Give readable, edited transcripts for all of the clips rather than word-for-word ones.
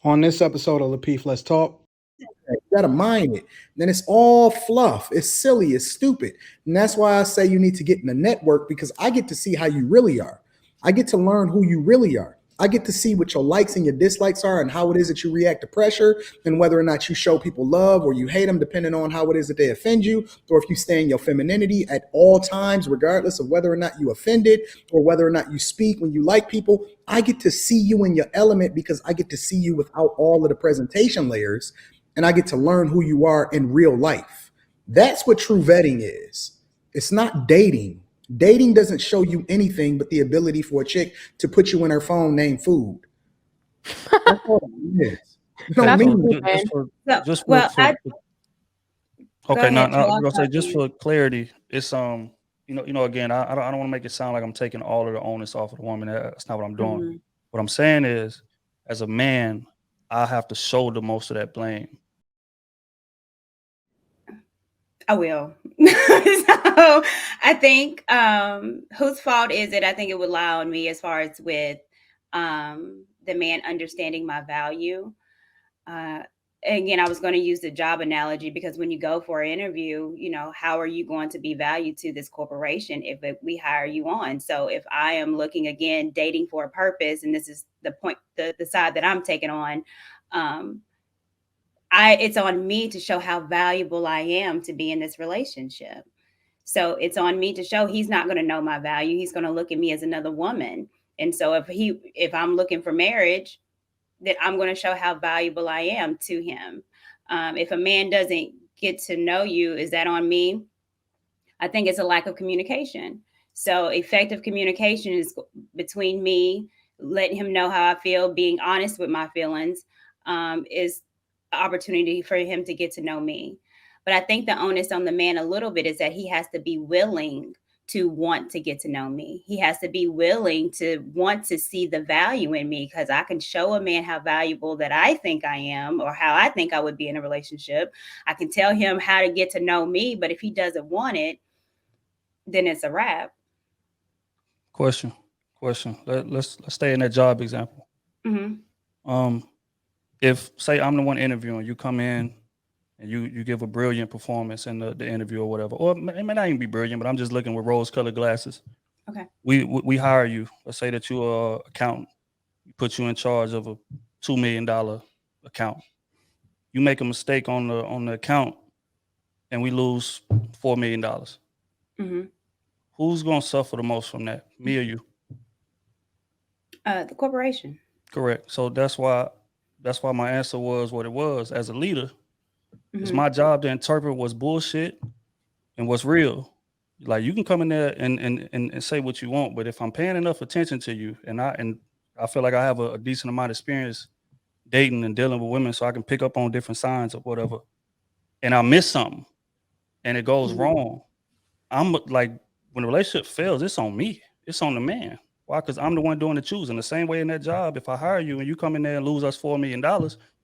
On this episode of Lapeef, Let's Talk. You gotta mind it. Then it's all fluff. It's silly. It's stupid. And that's why I say you need to get in the network, because I get to see how you really are. I get to learn who you really are. I get to see what your likes and your dislikes are and how it is that you react to pressure, and whether or not you show people love or you hate them, depending on how it is that they offend you, or if you stay in your femininity at all times, regardless of whether or not you offended or whether or not you speak when you like people. I get to see you in your element because I get to see you without all of the presentation layers, and I get to learn who you are in real life. That's what true vetting is. It's not dating. Dating doesn't show you anything but the ability for a chick to put you in her phone named food. That's all it is. It don't mean okay. Now I was gonna say, just for clarity, it's again, I don't want to make it sound like I'm taking all of the onus off of the woman. That's not what I'm doing. Mm-hmm. What I'm saying is, as a man, I have to shoulder most of that blame. I will. So I think whose fault is it? I think it would lie on me as far as with the man understanding my value. Again, I was going to use the job analogy, because when you go for an interview, how are you going to be valued to this corporation if we hire you on? So if I am looking, again, dating for a purpose, and this is the point, the side that I'm taking on, it's on me to show how valuable I am to be in this relationship. So it's on me to show he's not going to know my value. He's going to look at me as another woman. And so if I'm looking for marriage, then I'm going to show how valuable I am to him. If a man doesn't get to know you, is that on me? I think it's a lack of communication. So effective communication is between me, letting him know how I feel, being honest with my feelings, is opportunity for him to get to know me. But I think the onus on the man a little bit is that he has to be willing to want to get to know me. He has to be willing to want to see the value in me, because I can show a man how valuable that I think I am, or how I think I would be in a relationship. I can tell him how to get to know me, but if he doesn't want it, then it's a wrap. Question. Let's stay in that job example. Mm-hmm. If, say, I'm the one interviewing, you come in and you give a brilliant performance in the interview or whatever, or it may not even be brilliant, but I'm just looking with rose-colored glasses. Okay. We hire you. Let's say that you're an accountant. We put you in charge of a $2 million account. You make a mistake on the account, and we lose $4 million. Mm-hmm. Who's gonna suffer the most from that? Me or you? The corporation. Correct. So that's why my answer was what it was. As a leader, it's Mm-hmm. my job to interpret what's bullshit and what's real. Like, you can come in there and say what you want, but if I'm paying enough attention to you, and I feel like I have a decent amount of experience dating and dealing with women, so I can pick up on different signs or whatever, and I miss something and it goes Mhm. wrong, I'm like, when the relationship fails, it's on me. It's on the man. Why? Because I'm the one doing the choosing. The same way in that job, if I hire you and you come in there and lose us $4 million,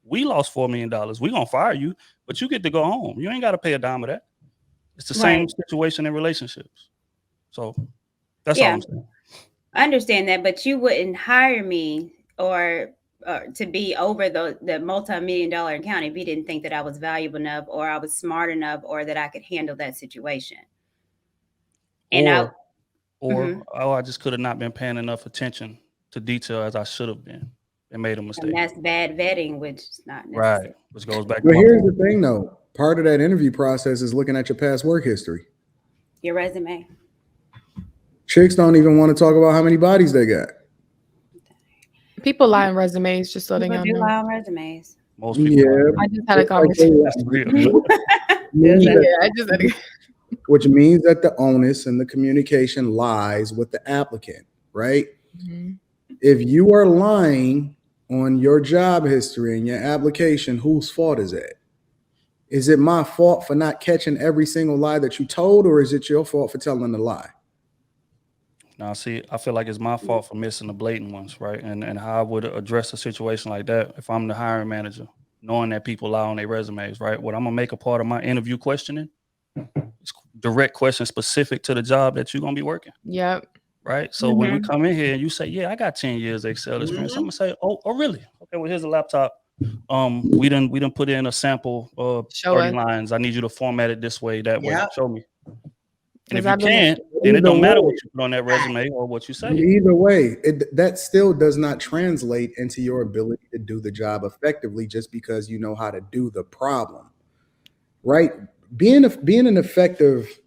we lost $4 million. We're going to fire you, but you get to go home. You ain't got to pay a dime of that. It's the same Right. situation in relationships. So that's Yeah. all I'm saying. I understand that, but you wouldn't hire me or to be over the multi-million-dollar account if you didn't think that I was valuable enough, or I was smart enough, or that I could handle that situation. And I just could have not been paying enough attention to detail as I should have been and made a mistake. and that's bad vetting, which is not necessary. Right. Which goes back But to here's the thing, though. Part of that interview process is looking at your past work history. Your resume. Chicks don't even want to talk about how many bodies they got. People lie on resumes, just letting People y'all do know. lie on resumes. most people. Yeah. I just had a conversation. That's real. Which means that the onus and the communication lies with the applicant, right? Mhm. If you are lying on your job history and your application, whose fault is that? Is it my fault for not catching every single lie that you told, or is it your fault for telling the lie? Now, see, I feel like it's my fault for missing the blatant ones, right? And how I would address a situation like that if I'm the hiring manager, knowing that people lie on their resumes, right? What I'm gonna make a part of my interview questioning is direct questions specific to the job that you're gonna be working, Yep. right? So when we come in here and you say, "Yeah, I got 10 years Excel experience," I'm gonna say, "Oh, really? Okay, well, here's a laptop. we done put in a sample of Show 30 us. lines. I need you to format it this way, that way. Yeah. Show me. And if 'Cause you I've been- can't, then it Either don't matter way. what you put on that resume or what you say. Either way, that still does not translate into your ability to do the job effectively just because you know how to do the problem, right? Being an effective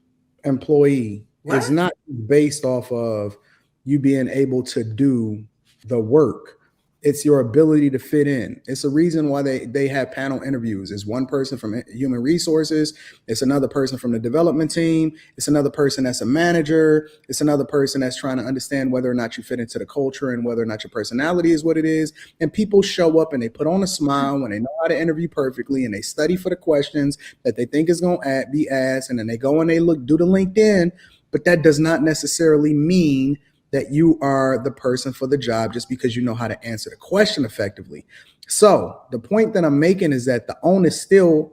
employee is Right. not based off of you being able to do the work. It's your ability to fit in. It's a reason why they have panel interviews. It's one person from human resources. It's another person from the development team. It's another person that's a manager. It's another person that's trying to understand whether or not you fit into the culture and whether or not your personality is what it is. And people show up and they put on a smile when they know how to interview perfectly and they study for the questions that they think is going to be asked. And then they go and they do the LinkedIn. But that does not necessarily mean that you are the person for the job just because you know how to answer the question effectively. So the point that I'm making is that the onus still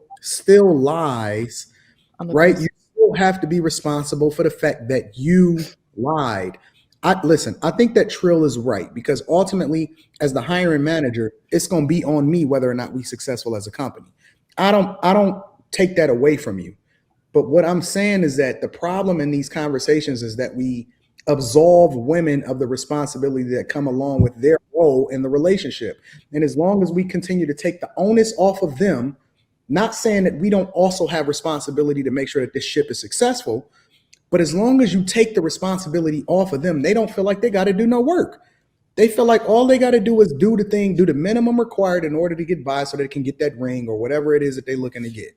lies, right? You still have to be responsible for the fact that you lied. I think that Trill is right because ultimately, as the hiring manager, it's going to be on me whether or not we're successful as a company. I don't take that away from you. But what I'm saying is that the problem in these conversations is that we absolve women of the responsibility that come along with their role in the relationship. And as long as we continue to take the onus off of them, not saying that we don't also have responsibility to make sure that this ship is successful, but as long as you take the responsibility off of them, they don't feel like they got to do no work. They feel like all they got to do is do the minimum required in order to get by so they can get that ring or whatever it is that they're looking to get.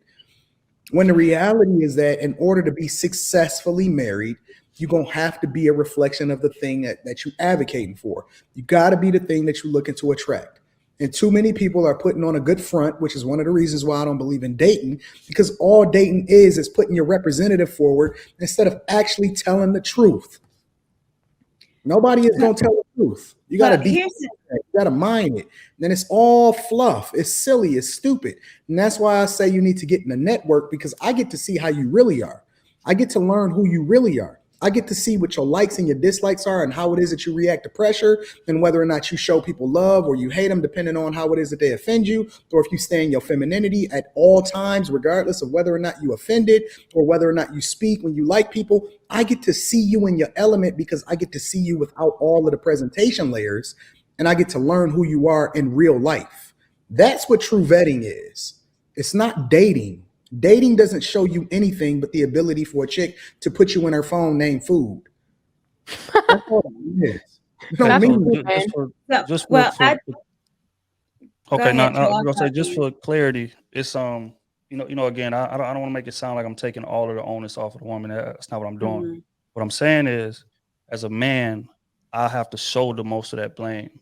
When the reality is that in order to be successfully married, you're going to have to be a reflection of the thing that you're advocating for. You got to be the thing that you're looking to attract. And too many people are putting on a good front, which is one of the reasons why I don't believe in dating, because all dating is putting your representative forward instead of actually telling the truth. Nobody is going to tell the truth. You got to you got to mind it. Then it's all fluff. It's silly. It's stupid. And that's why I say you need to get in the network because I get to see how you really are. I get to learn who you really are. I get to see what your likes and your dislikes are and how it is that you react to pressure and whether or not you show people love or you hate them, depending on how it is that they offend you, or if you stay in your femininity at all times, regardless of whether or not you offended or whether or not you speak when you like people. I get to see you in your element because I get to see you without all of the presentation layers, and I get to learn who you are in real life. That's what true vetting is. It's not dating. Dating doesn't show you anything but the ability for a chick to put you in her phone named food. That's all it is. You know what I mean? Okay, ahead, now I Trill. was gonna say just for clarity, it's again, I don't want to make it sound like I'm taking all of the onus off of the woman. That's not what I'm doing. Mhm. What I'm saying is, as a man, I have to shoulder most of that blame